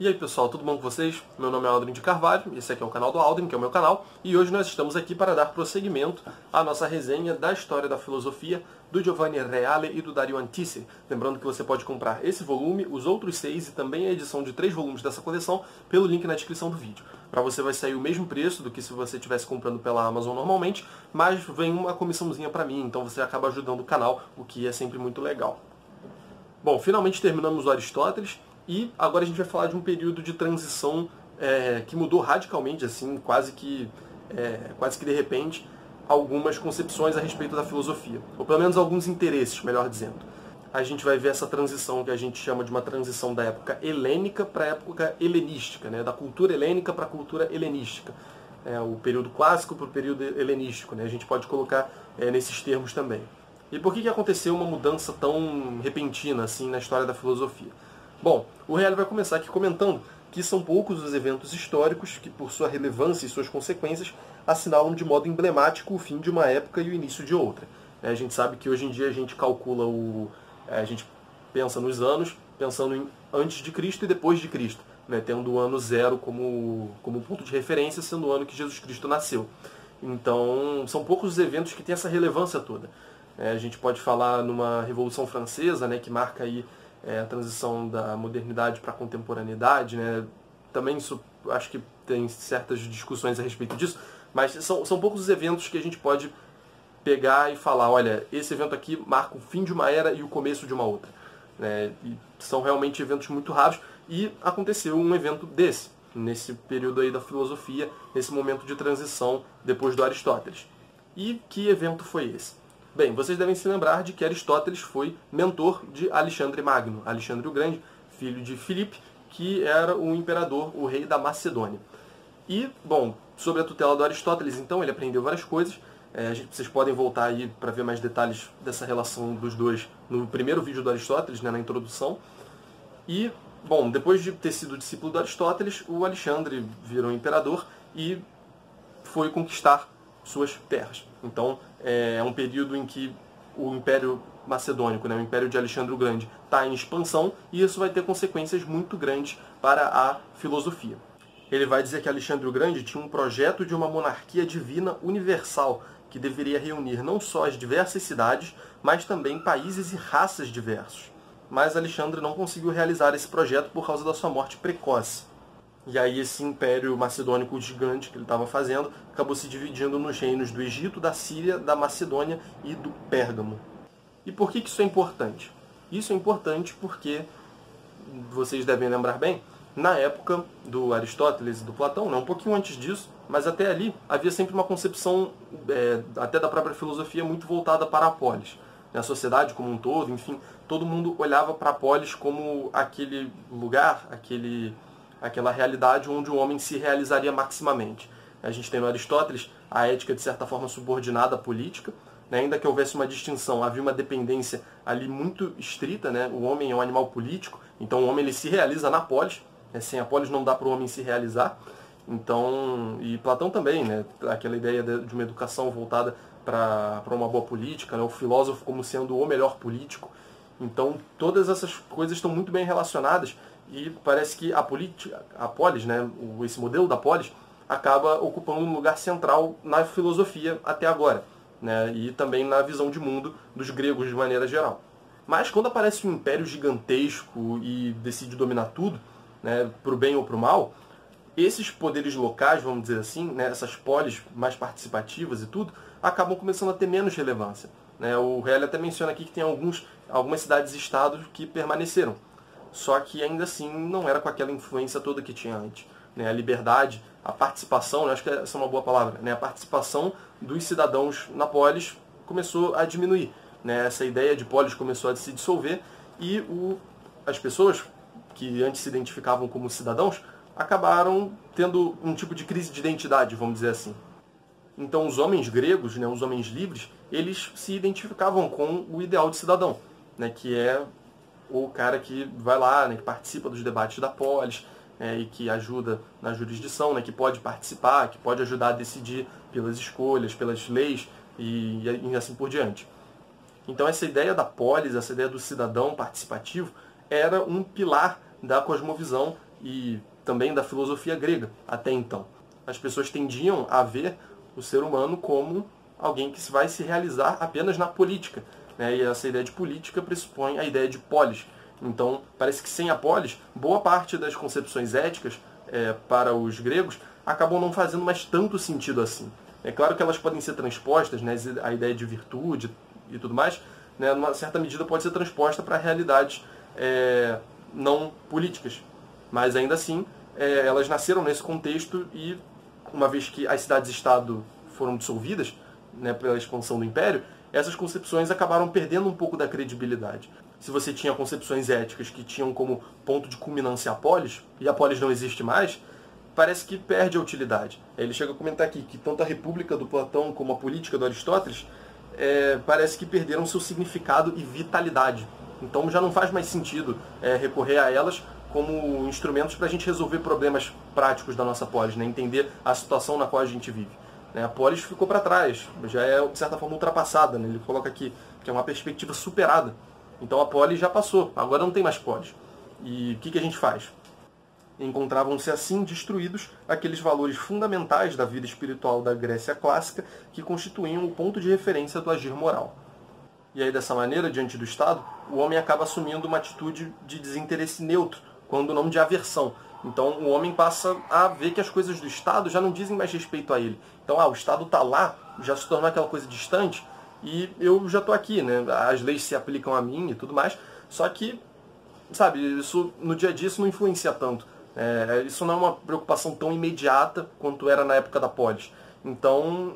E aí pessoal, tudo bom com vocês? Meu nome é Aldrin de Carvalho, esse aqui é o canal do Aldrin, que é o meu canal, e hoje nós estamos aqui para dar prosseguimento à nossa resenha da história da filosofia do Giovanni Reale e do Dario Antissi. Lembrando que você pode comprar esse volume, os outros 6 e também a edição de 3 volumes dessa coleção pelo link na descrição do vídeo. Para você vai sair o mesmo preço do que se você estivesse comprando pela Amazon normalmente, mas vem uma comissãozinha para mim, então você acaba ajudando o canal, o que é sempre muito legal. Bom, finalmente terminamos o Aristóteles. E agora a gente vai falar de um período de transição que mudou radicalmente, assim, quase que de repente, algumas concepções a respeito da filosofia. Ou pelo menos alguns interesses, melhor dizendo. A gente vai ver essa transição que a gente chama de uma transição da época helênica para a época helenística, né? Da cultura helênica para a cultura helenística. O período clássico para o período helenístico, né? A gente pode colocar nesses termos também. E por que aconteceu uma mudança tão repentina assim na história da filosofia? Bom, o Reale vai começar aqui comentando que são poucos os eventos históricos que, por sua relevância e suas consequências, assinalam de modo emblemático o fim de uma época e o início de outra. A gente sabe que hoje em dia a gente calcula a gente pensa nos anos, pensando em antes de Cristo e depois de Cristo, né, tendo o ano zero como ponto de referência, sendo o ano que Jesus Cristo nasceu. Então, são poucos os eventos que têm essa relevância toda. A gente pode falar numa Revolução Francesa, né, que marca aí a transição da modernidade para a contemporaneidade, né? Também isso, acho que tem certas discussões a respeito disso, mas são poucos os eventos que a gente pode pegar e falar, olha, esse evento aqui marca o fim de uma era e o começo de uma outra, né? E são realmente eventos muito raros, e aconteceu um evento desse, nesse período aí da filosofia, nesse momento de transição depois do Aristóteles. E que evento foi esse? Bem, vocês devem se lembrar de que Aristóteles foi mentor de Alexandre Magno, Alexandre o Grande, filho de Filipe, que era o imperador, o rei da Macedônia. E, bom, sobre a tutela do Aristóteles, então, ele aprendeu várias coisas. Vocês podem voltar aí para ver mais detalhes dessa relação dos dois no primeiro vídeo do Aristóteles, né, na introdução. E, bom, depois de ter sido discípulo do Aristóteles, o Alexandre virou imperador e foi conquistar suas terras. Então, é um período em que o Império Macedônico, né, o Império de Alexandre o Grande, está em expansão, e isso vai ter consequências muito grandes para a filosofia. Ele vai dizer que Alexandre o Grande tinha um projeto de uma monarquia divina universal, que deveria reunir não só as diversas cidades, mas também países e raças diversos. Mas Alexandre não conseguiu realizar esse projeto por causa da sua morte precoce. E aí esse império macedônico gigante que ele estava fazendo acabou se dividindo nos reinos do Egito, da Síria, da Macedônia e do Pérgamo. E por que isso é importante? Isso é importante porque, vocês devem lembrar bem, na época do Aristóteles e do Platão, um pouquinho antes disso, mas até ali havia sempre uma concepção, até da própria filosofia, muito voltada para a polis. A sociedade como um todo, enfim, todo mundo olhava para a polis como aquele lugar, aquela realidade onde o homem se realizaria maximamente. A gente tem no Aristóteles a ética, de certa forma, subordinada à política, né? Ainda que houvesse uma distinção, havia uma dependência ali muito estrita, né? O homem é um animal político, então o homem ele se realiza na polis, né? Sem a polis não dá para o homem se realizar. Então, e Platão também, né? Aquela ideia de uma educação voltada para uma boa política, né? O filósofo como sendo o melhor político. Então, todas essas coisas estão muito bem relacionadas. E parece que a polis, né, esse modelo da polis, acaba ocupando um lugar central na filosofia até agora, né, e também na visão de mundo dos gregos de maneira geral. Mas quando aparece um império gigantesco e decide dominar tudo, né, para o bem ou para o mal, esses poderes locais, vamos dizer assim, né, essas polis mais participativas e tudo, acabam começando a ter menos relevância. Né. O Reale até menciona aqui que tem algumas cidades e estados que permaneceram. Só que ainda assim não era com aquela influência toda que tinha antes. Né? A liberdade, a participação, acho que essa é uma boa palavra, né? A participação dos cidadãos na polis começou a diminuir. Né? Essa ideia de polis começou a se dissolver e as pessoas que antes se identificavam como cidadãos acabaram tendo um tipo de crise de identidade, vamos dizer assim. Então os homens gregos, né, os homens livres, eles se identificavam com o ideal de cidadão, né, que é o cara que vai lá, né, que participa dos debates da polis, e que ajuda na jurisdição, né, que pode participar, que pode ajudar a decidir pelas escolhas, pelas leis e assim por diante. Então essa ideia da polis, essa ideia do cidadão participativo, era um pilar da cosmovisão e também da filosofia grega até então. As pessoas tendiam a ver o ser humano como alguém que vai se realizar apenas na política, né? E essa ideia de política pressupõe a ideia de polis. Então, parece que sem a polis, boa parte das concepções éticas para os gregos acabam não fazendo mais tanto sentido assim. É claro que elas podem ser transpostas, né? A ideia de virtude e tudo mais, né? Numa certa medida pode ser transposta para realidades não políticas. Mas ainda assim, elas nasceram nesse contexto e, uma vez que as cidades-estado foram dissolvidas, né, pela expansão do Império, essas concepções acabaram perdendo um pouco da credibilidade. Se você tinha concepções éticas que tinham como ponto de culminância a polis, e a polis não existe mais, parece que perde a utilidade. Ele chega a comentar aqui que tanto a República do Platão como a Política do Aristóteles parece que perderam seu significado e vitalidade. Então já não faz mais sentido recorrer a elas como instrumentos para a gente resolver problemas práticos da nossa polis, né? Entender a situação na qual a gente vive. A polis ficou para trás, já é de certa forma ultrapassada, né? Ele coloca aqui que é uma perspectiva superada. Então a polis já passou, agora não tem mais polis. E o que a gente faz? Encontravam-se assim destruídos aqueles valores fundamentais da vida espiritual da Grécia clássica que constituíam o ponto de referência do agir moral. E aí, dessa maneira, diante do Estado, o homem acaba assumindo uma atitude de desinteresse neutro, quando não de aversão. Então o homem passa a ver que as coisas do Estado já não dizem mais respeito a ele. Então, o Estado está lá, já se tornou aquela coisa distante, e eu já estou aqui, né? As leis se aplicam a mim e tudo mais, só que, sabe, isso, no dia a dia isso não influencia tanto. Isso não é uma preocupação tão imediata quanto era na época da polis. Então,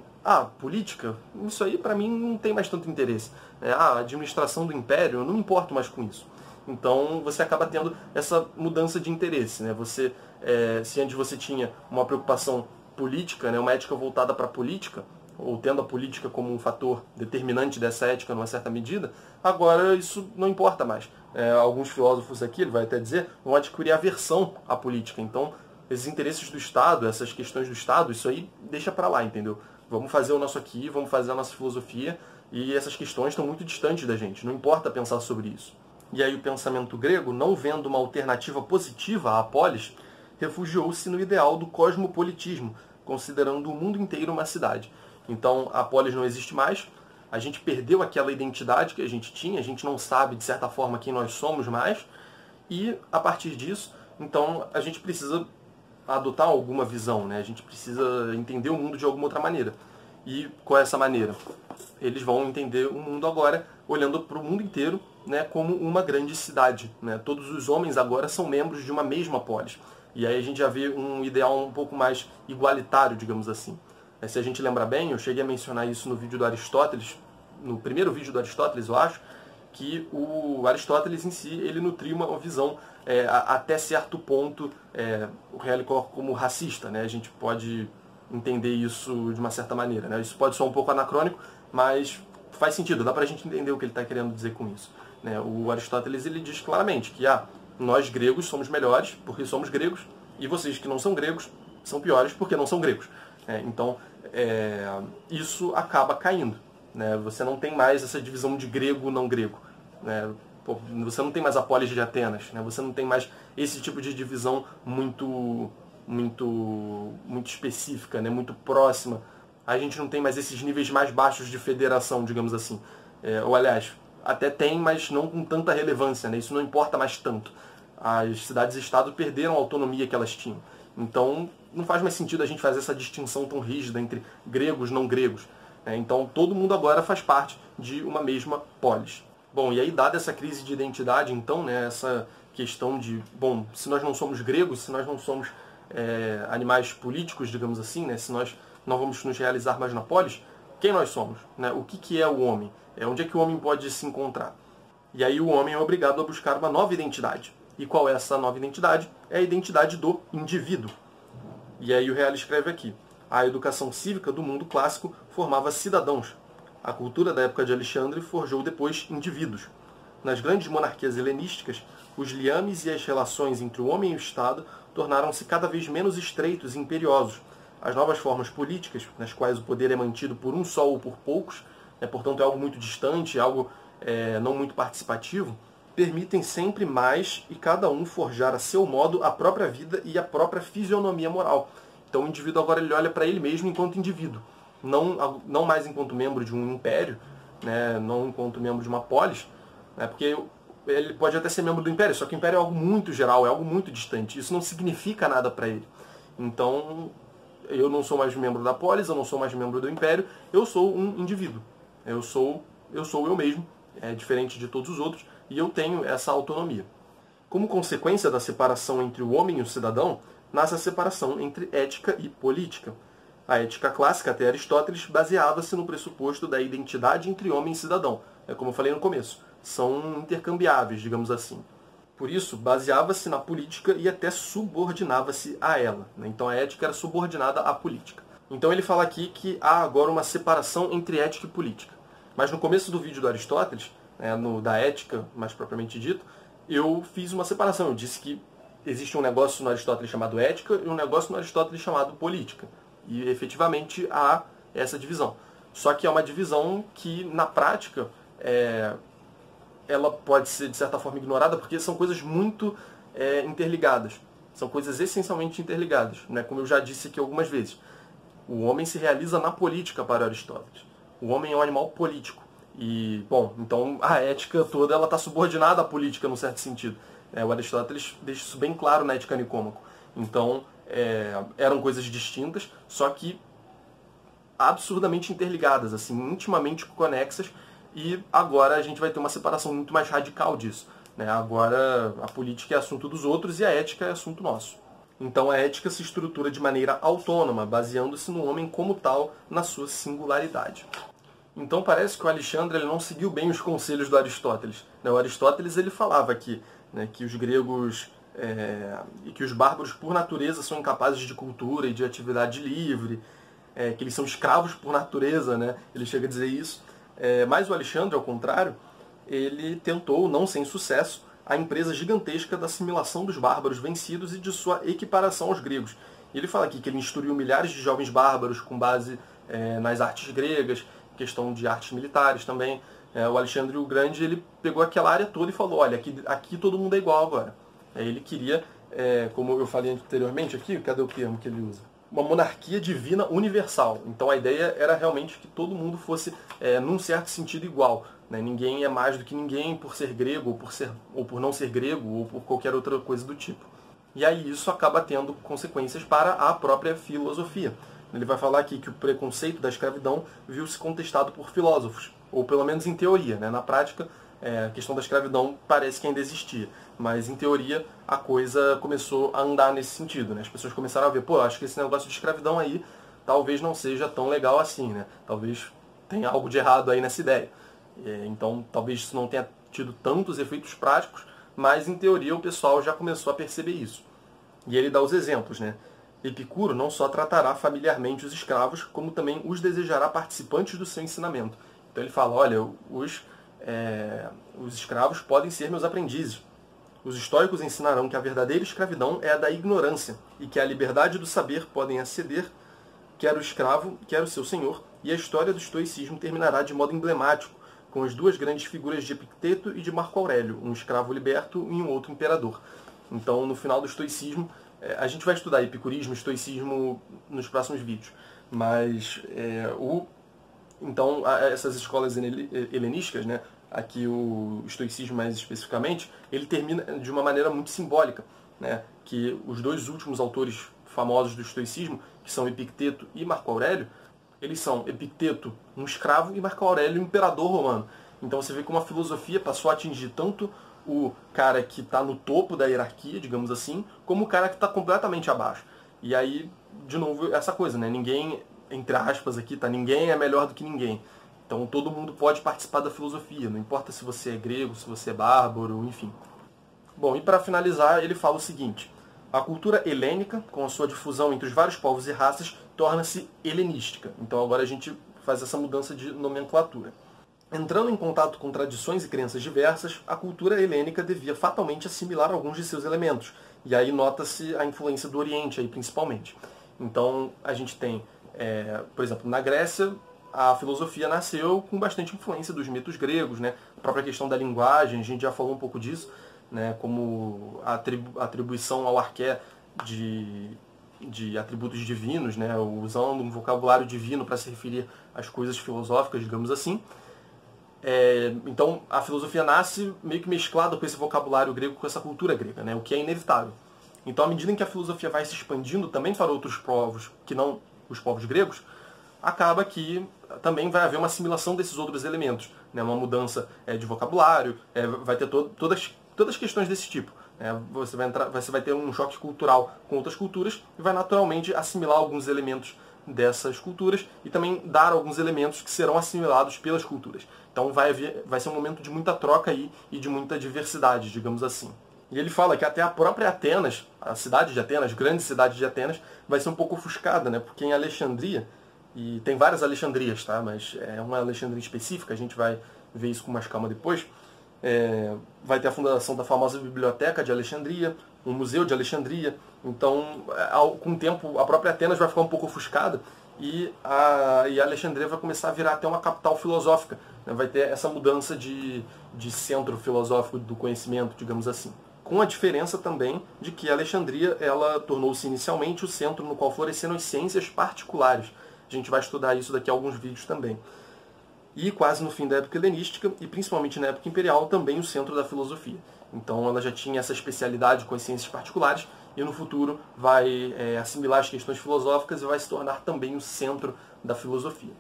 política, isso aí para mim não tem mais tanto interesse. A administração do império, eu não me importo mais com isso. Então você acaba tendo essa mudança de interesse, né? Se antes você tinha uma preocupação política, né, uma ética voltada para a política, ou tendo a política como um fator determinante dessa ética numa certa medida, agora isso não importa mais. Alguns filósofos aqui, ele vai até dizer, vão adquirir aversão à política. Então, esses interesses do Estado, essas questões do Estado, isso aí deixa para lá, entendeu? Vamos fazer o nosso aqui, vamos fazer a nossa filosofia, e essas questões estão muito distantes da gente, não importa pensar sobre isso. E aí o pensamento grego, não vendo uma alternativa positiva à polis, refugiou-se no ideal do cosmopolitismo, considerando o mundo inteiro uma cidade. Então a polis não existe mais, a gente perdeu aquela identidade que a gente tinha, a gente não sabe de certa forma quem nós somos mais, e a partir disso, então a gente precisa adotar alguma visão, né? A gente precisa entender o mundo de alguma outra maneira. E qual é essa maneira? Eles vão entender o mundo agora olhando para o mundo inteiro, né, como uma grande cidade, né? Todos os homens agora são membros de uma mesma polis. E aí a gente já vê um ideal um pouco mais igualitário, digamos assim. Se a gente lembra bem, eu cheguei a mencionar isso no vídeo do Aristóteles, no primeiro vídeo do Aristóteles, eu acho, que o Aristóteles em si, ele nutria uma visão até certo ponto, o Reale coloca como racista, né? A gente pode entender isso de uma certa maneira, né? Isso pode ser um pouco anacrônico, mas faz sentido, dá pra gente entender o que ele está querendo dizer com isso, né? O Aristóteles, ele diz claramente que nós gregos somos melhores porque somos gregos, e vocês que não são gregos são piores porque não são gregos. Então, isso acaba caindo, né? Você não tem mais essa divisão de grego não grego, né? Você não tem mais a polis de Atenas, né? Você não tem mais esse tipo de divisão muito específica, né? Muito próxima. A gente não tem mais esses níveis mais baixos de federação, digamos assim. Ou aliás, até tem, mas não com tanta relevância, né? Isso não importa mais tanto. As cidades-estado perderam a autonomia que elas tinham. Então, não faz mais sentido a gente fazer essa distinção tão rígida entre gregos e não gregos. Então, todo mundo agora faz parte de uma mesma polis. Bom, e aí, dada essa crise de identidade, então, né, essa questão de, se nós não somos gregos, se nós não somos animais políticos, digamos assim, né, se nós não vamos nos realizar mais na polis, quem nós somos? Né? O que é o homem? Onde é que o homem pode se encontrar? E aí o homem é obrigado a buscar uma nova identidade. E qual é essa nova identidade? É a identidade do indivíduo. E aí o Reale escreve aqui: a educação cívica do mundo clássico formava cidadãos. A cultura da época de Alexandre forjou depois indivíduos. Nas grandes monarquias helenísticas, os liames e as relações entre o homem e o Estado tornaram-se cada vez menos estreitos e imperiosos. As novas formas políticas, nas quais o poder é mantido por um só ou por poucos, portanto é algo muito distante, algo não muito participativo, permitem sempre mais e cada um forjar a seu modo a própria vida e a própria fisionomia moral. Então o indivíduo agora ele olha para ele mesmo enquanto indivíduo, não mais enquanto membro de um império, né, não enquanto membro de uma polis, né, porque ele pode até ser membro do império, só que o império é algo muito geral, é algo muito distante, isso não significa nada para ele. Então eu não sou mais membro da polis, eu não sou mais membro do império, eu sou um indivíduo, eu sou eu mesmo, diferente de todos os outros, e eu tenho essa autonomia. Como consequência da separação entre o homem e o cidadão, nasce a separação entre ética e política. A ética clássica, até Aristóteles, baseava-se no pressuposto da identidade entre homem e cidadão. É como eu falei no começo, são intercambiáveis, digamos assim. Por isso, baseava-se na política e até subordinava-se a ela. Então a ética era subordinada à política. Então ele fala aqui que há agora uma separação entre ética e política. Mas no começo do vídeo do Aristóteles, da ética, mais propriamente dito, eu fiz uma separação. Eu disse que existe um negócio no Aristóteles chamado ética e um negócio no Aristóteles chamado política. E efetivamente há essa divisão. Só que é uma divisão que, na prática, ela pode ser, de certa forma, ignorada, porque são coisas muito interligadas. São coisas essencialmente interligadas, né? Como eu já disse aqui algumas vezes. O homem se realiza na política para Aristóteles. O homem é um animal político. E, bom, então a ética toda ela está subordinada à política, num certo sentido. O Aristóteles deixa isso bem claro na Ética Nicômaco. Então, eram coisas distintas, só que absurdamente interligadas, assim, intimamente conexas, e agora a gente vai ter uma separação muito mais radical disso. Agora a política é assunto dos outros e a ética é assunto nosso. Então a ética se estrutura de maneira autônoma, baseando-se no homem como tal, na sua singularidade. Então parece que o Alexandre ele não seguiu bem os conselhos do Aristóteles. O Aristóteles ele falava que os gregos e que os bárbaros por natureza são incapazes de cultura e de atividade livre, que eles são escravos por natureza, né? Ele chega a dizer isso. Mas o Alexandre, ao contrário, ele tentou, não sem sucesso, a empresa gigantesca da assimilação dos bárbaros vencidos e de sua equiparação aos gregos. E ele fala aqui que ele instruiu milhares de jovens bárbaros com base nas artes gregas, questão de artes militares também. O Alexandre o Grande ele pegou aquela área toda e falou, olha, aqui todo mundo é igual agora. Ele queria, como eu falei anteriormente aqui, cadê o termo que ele usa? Uma monarquia divina universal. Então a ideia era realmente que todo mundo fosse, num certo sentido, igual. Ninguém é mais do que ninguém por ser grego, ou por não ser grego, ou por qualquer outra coisa do tipo. E aí isso acaba tendo consequências para a própria filosofia. Ele vai falar aqui que o preconceito da escravidão viu-se contestado por filósofos, ou pelo menos em teoria. Na prática, a questão da escravidão parece que ainda existia, mas em teoria a coisa começou a andar nesse sentido. As pessoas começaram a ver, acho que esse negócio de escravidão aí talvez não seja tão legal assim, talvez tenha algo de errado aí nessa ideia. Então talvez isso não tenha tido tantos efeitos práticos, mas em teoria o pessoal já começou a perceber isso. E ele dá os exemplos, Epicuro não só tratará familiarmente os escravos, como também os desejará participantes do seu ensinamento. Então ele fala, olha, os escravos podem ser meus aprendizes. Os estoicos ensinarão que a verdadeira escravidão é a da ignorância, e que a liberdade do saber podem aceder, quer o escravo, quer o seu senhor, e a história do estoicismo terminará de modo emblemático, com as duas grandes figuras de Epicteto e de Marco Aurélio, um escravo liberto e um outro imperador. Então, no final do estoicismo, a gente vai estudar epicurismo, estoicismo nos próximos vídeos, mas então essas escolas helenísticas, aqui o estoicismo mais especificamente, ele termina de uma maneira muito simbólica, que os dois últimos autores famosos do estoicismo, que são Epicteto e Marco Aurélio, eles são Epicteto, um escravo, e Marco Aurélio, um imperador romano. Então você vê como a filosofia passou a atingir tanto o cara que está no topo da hierarquia, digamos assim, como o cara que está completamente abaixo. E aí, de novo, essa coisa, ninguém, entre aspas aqui, ninguém é melhor do que ninguém. Então todo mundo pode participar da filosofia, não importa se você é grego, se você é bárbaro, enfim. Bom, e para finalizar, ele fala o seguinte: a cultura helênica, com a sua difusão entre os vários povos e raças, torna-se helenística. Então agora a gente faz essa mudança de nomenclatura. Entrando em contato com tradições e crenças diversas, a cultura helênica devia fatalmente assimilar alguns de seus elementos. E aí nota-se a influência do Oriente, aí principalmente. Então a gente tem, por exemplo, na Grécia, a filosofia nasceu com bastante influência dos mitos gregos, né? A própria questão da linguagem, a gente já falou um pouco disso, né? Como a atribuição ao arqué de atributos divinos, né? Usando um vocabulário divino para se referir às coisas filosóficas, digamos assim. Então a filosofia nasce meio que mesclada com esse vocabulário grego, com essa cultura grega, né? O que é inevitável. Então, à medida em que a filosofia vai se expandindo também para outros povos, que não os povos gregos, acaba que também vai haver uma assimilação desses outros elementos, né? Uma mudança de vocabulário, vai ter todas as questões desse tipo. Você vai ter um choque cultural com outras culturas e vai naturalmente assimilar alguns elementos dessas culturas e também dar alguns elementos que serão assimilados pelas culturas. Então vai ser um momento de muita troca aí e de muita diversidade, digamos assim. E ele fala que até a própria Atenas, a cidade de Atenas, grande cidade de Atenas, vai ser um pouco ofuscada, né? Porque em Alexandria, e tem várias Alexandrias, tá? Mas é uma Alexandria específica, a gente vai ver isso com mais calma depois. Vai ter a fundação da famosa Biblioteca de Alexandria, um museu de Alexandria. Então, com o tempo, a própria Atenas vai ficar um pouco ofuscada e a Alexandria vai começar a virar até uma capital filosófica, né? Vai ter essa mudança de centro filosófico do conhecimento, digamos assim. Com a diferença também de que Alexandria ela tornou-se inicialmente o centro no qual floresceram as ciências particulares. A gente vai estudar isso daqui a alguns vídeos também. E quase no fim da época helenística, e principalmente na época imperial, também o centro da filosofia. Então ela já tinha essa especialidade com as ciências particulares, e no futuro vai assimilar as questões filosóficas e vai se tornar também o centro da filosofia.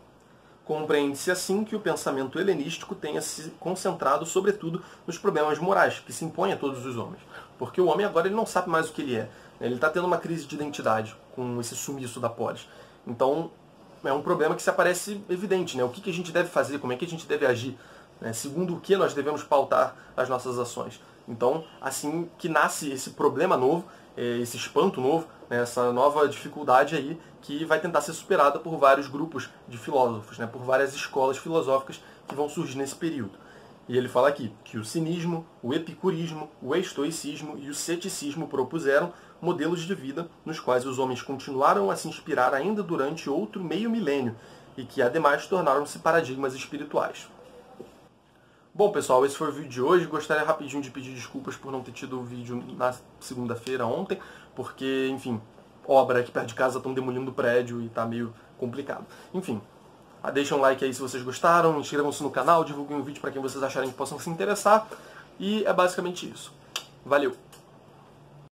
Compreende-se assim que o pensamento helenístico tenha se concentrado sobretudo nos problemas morais, que se impõem a todos os homens. Porque o homem agora ele não sabe mais o que ele é. Ele está tendo uma crise de identidade com esse sumiço da polis. Então é um problema que se aparece evidente, né? O que a gente deve fazer, como é que a gente deve agir, né? Segundo o que nós devemos pautar as nossas ações. Então, assim que nasce esse problema novo, esse espanto novo, né? Essa nova dificuldade aí, que vai tentar ser superada por vários grupos de filósofos, né? Por várias escolas filosóficas que vão surgir nesse período. E ele fala aqui que o cinismo, o epicurismo, o estoicismo e o ceticismo propuseram modelos de vida nos quais os homens continuaram a se inspirar ainda durante outro meio milênio e que, ademais, tornaram-se paradigmas espirituais. Bom, pessoal, esse foi o vídeo de hoje. Gostaria rapidinho de pedir desculpas por não ter tido o vídeo na segunda-feira, ontem, porque, enfim, obra aqui perto de casa, estão demolindo o prédio e está meio complicado. Enfim, deixem um like aí se vocês gostaram, inscrevam-se no canal, divulguem o vídeo para quem vocês acharem que possam se interessar, e é basicamente isso. Valeu!